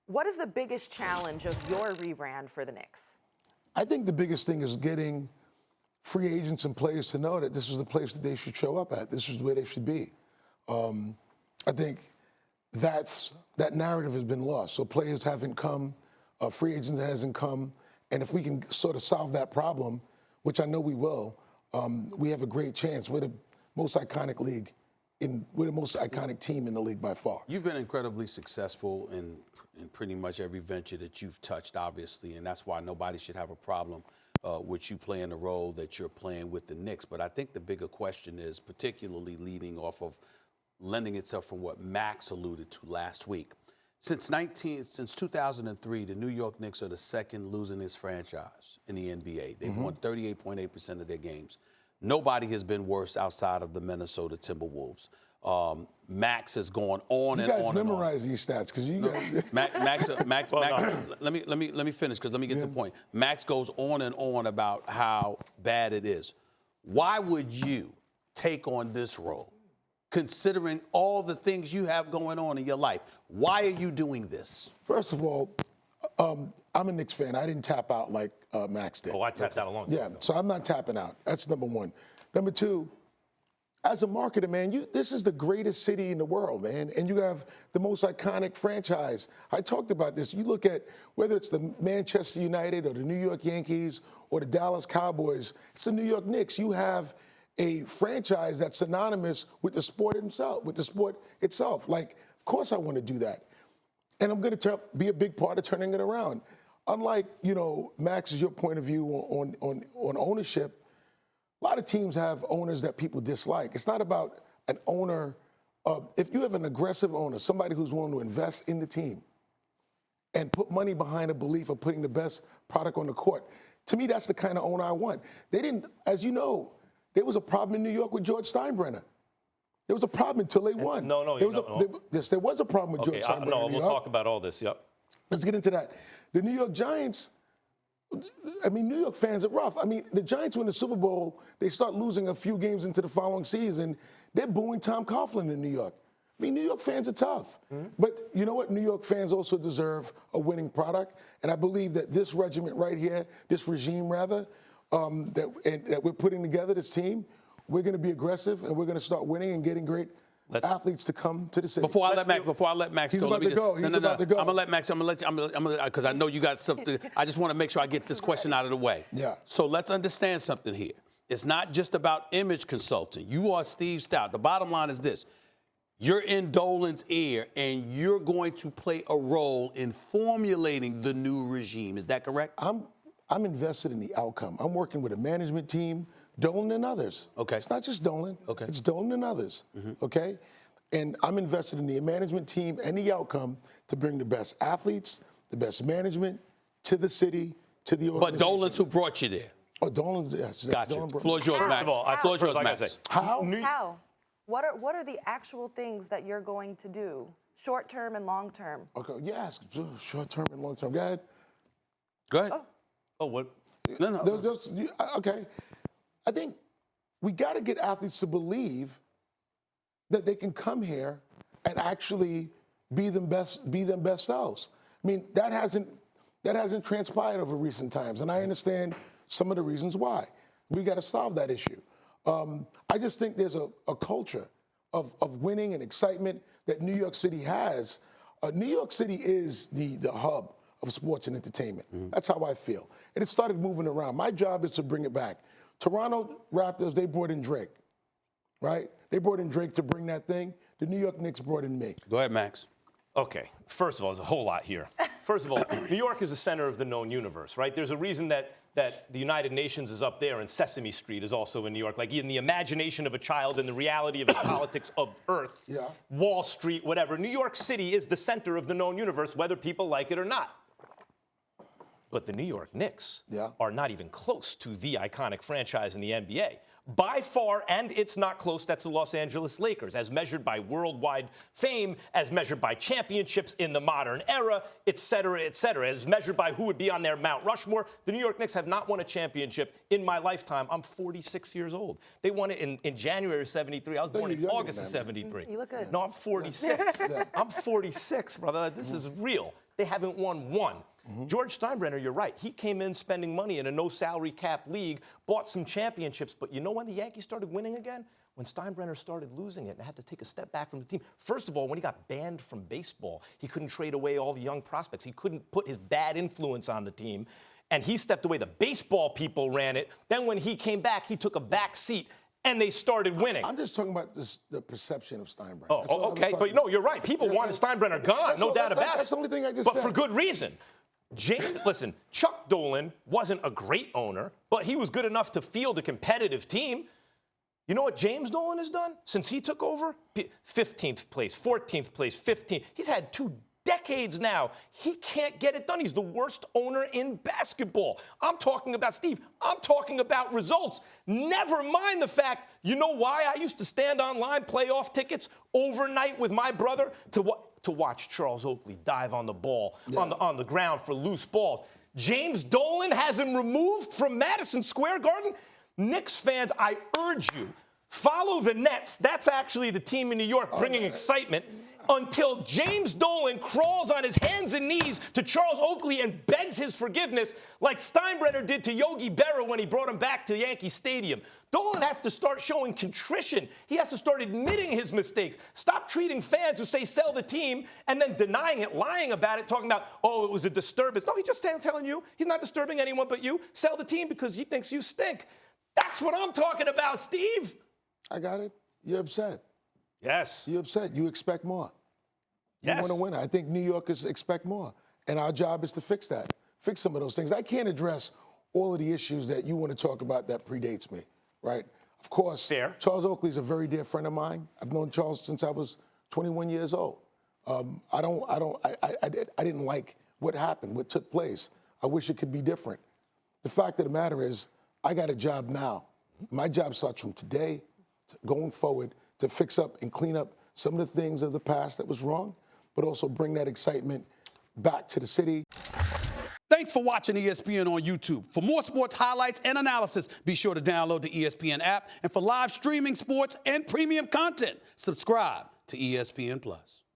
What is the biggest challenge of your rebrand for the Knicks? I think the biggest thing is getting free agents and players to know that this is the place that they should show up at. This is where they should be. I think that narrative has been lost. So players haven't come, free agent hasn't come, and if we can sort of solve that problem, which I know we will, we have a great chance. We're the most iconic league. We're the most iconic team in the league by far. You've been incredibly successful in pretty much every venture that you've touched, obviously, and that's why nobody should have a problem with you playing the role that you're playing with the Knicks. But I think the bigger question is, particularly leading off of lending itself from what Max alluded to last week. Since 2003, the New York Knicks are the second losingest franchise in the NBA. They've won 38.8% of their games. Nobody has been worse outside of the Minnesota Timberwolves. Max has gone on and on. You guys memorize these stats because you guys. Max. Let me finish because let me get to the point. Max goes on and on about how bad it is. Why would you take on this role, considering all the things you have going on in your life? Why are you doing this? First of all, I'm a Knicks fan. I didn't tap out like Max did. Oh, I tapped out a long time ago. So I'm not tapping out. That's number one. Number two, as a marketer, man, this is the greatest city in the world, man, and you have the most iconic franchise. I talked about this. You look at whether it's the Manchester United or the New York Yankees or the Dallas Cowboys, it's the New York Knicks. You have a franchise that's synonymous with the sport itself, Like, of course I want to do that. And I'm going to be a big part of turning it around. Unlike, Max, is your point of view on ownership, a lot of teams have owners that people dislike. It's not about an owner. If you have an aggressive owner, somebody who's willing to invest in the team and put money behind a belief of putting the best product on the court, to me, that's the kind of owner I want. They didn't, as you know, there was a problem in New York with George Steinbrenner. There was a problem until they won. Yes, there was a problem with George Steinbrenner. No, we'll talk about all this, yep. Let's get into that. The New York Giants, New York fans are rough. The Giants win the Super Bowl, they start losing a few games into the following season, they're booing Tom Coughlin in New York. New York fans are tough. But you know what? New York fans also deserve a winning product. And I believe that this regiment right here, this regime rather, that we're putting together, this team, we're going to be aggressive and we're going to start winning and getting great athletes to come to the city. Before I let Max He's go, about to go. He's about to go. I'm gonna let Max. I'm gonna because I know you got something. I just want to make sure I get this question out of the way. Yeah. So let's understand something here. It's not just about image consulting. You are Steve Stoute. The bottom line is this: you're in Dolan's ear, and you're going to play a role in formulating the new regime. Is that correct? I'm invested in the outcome. I'm working with a management team, Dolan and others. Okay. It's not just Dolan. Okay. It's Dolan and others. Okay. And I'm invested in the management team and the outcome to bring the best athletes, the best management to the city, to the organization. But Dolan's who brought you there. Oh, Dolan, yes. Gotcha. Dolan Floor's yours, Max. First of all, Floor's yours, Max. How? What are the actual things that you're going to do, short term and long term? Okay, yes, short term and long term. Go ahead. Go ahead. Oh, what? No. Okay. I think we got to get athletes to believe that they can come here and actually be them best selves. That hasn't transpired over recent times, and I understand some of the reasons why. We got to solve that issue. I just think there's a culture of winning and excitement that New York City has. New York City is the hub of sports and entertainment. That's how I feel. And it started moving around. My job is to bring it back. Toronto Raptors, they brought in Drake, right? They brought in Drake to bring that thing. The New York Knicks brought in me. Go ahead, Max. Okay, first of all, there's a whole lot here. First of all, New York is the center of the known universe, right? There's a reason that the United Nations is up there and Sesame Street is also in New York. Like in the imagination of a child and the reality of the politics of Earth, Wall Street, whatever. New York City is the center of the known universe, whether people like it or not. But the New York Knicks are not even close to the iconic franchise in the NBA. By far, and it's not close, that's the Los Angeles Lakers, as measured by worldwide fame, as measured by championships in the modern era, et cetera, as measured by who would be on their Mount Rushmore. The New York Knicks have not won a championship in my lifetime. I'm 46 years old. They won it in January of 73. I was born in August of 73. You look good. No, I'm 46. I'm 46, brother. This is real. they haven't won one. George Steinbrenner, you're right. He came in spending money in a no-salary cap league, bought some championships, but you know when the Yankees started winning again? When Steinbrenner started losing it and had to take a step back from the team. First of all, when he got banned from baseball, he couldn't trade away all the young prospects. He couldn't put his bad influence on the team, and he stepped away. The baseball people ran it. Then when he came back, he took a back seat, and they started winning. I'm just talking about the perception of Steinbrenner. Oh, That's all I was okay. talking But no, you're right. People wanted Steinbrenner gone, no doubt about it. That's the only thing I just But said. for good reason. Listen, Chuck Dolan wasn't a great owner, but he was good enough to field a competitive team. You know what James Dolan has done since he took over? 15th place, 14th place, 15th. He's had 2 decades now. He can't get it done. He's the worst owner in basketball. I'm talking about, Steve, I'm talking about results. Never mind the fact, you know why I used to stand online, playoff tickets overnight with my brother to watch Charles Oakley dive on the ball, on the ground for loose balls. James Dolan has him removed from Madison Square Garden. Knicks fans, I urge you, follow the Nets. That's actually the team in New York bringing excitement. Until James Dolan crawls on his hands and knees to Charles Oakley and begs his forgiveness like Steinbrenner did to Yogi Berra when he brought him back to Yankee Stadium. Dolan has to start showing contrition. He has to start admitting his mistakes. Stop treating fans who say sell the team and then denying it, lying about it, talking about, oh, it was a disturbance. No, he's just telling you he's not disturbing anyone but you. Sell the team because he thinks you stink. That's what I'm talking about, Steve. I got it. You're upset. Yes. You're upset. You expect more. You Yes. want to win. I think New Yorkers expect more. And our job is to fix that, fix some of those things. I can't address all of the issues that you want to talk about that predates me, right? Of course, Fair. Charles Oakley's a very dear friend of mine. I've known Charles since I was 21 years old. I didn't like what happened, what took place. I wish it could be different. The fact of the matter is, I got a job now. My job starts from today, going forward, to fix up and clean up some of the things of the past that was wrong, but also bring that excitement back to the city. Thanks for watching ESPN on YouTube. For more sports highlights and analysis, be sure to download the ESPN app. And for live streaming sports and premium content, subscribe to ESPN Plus.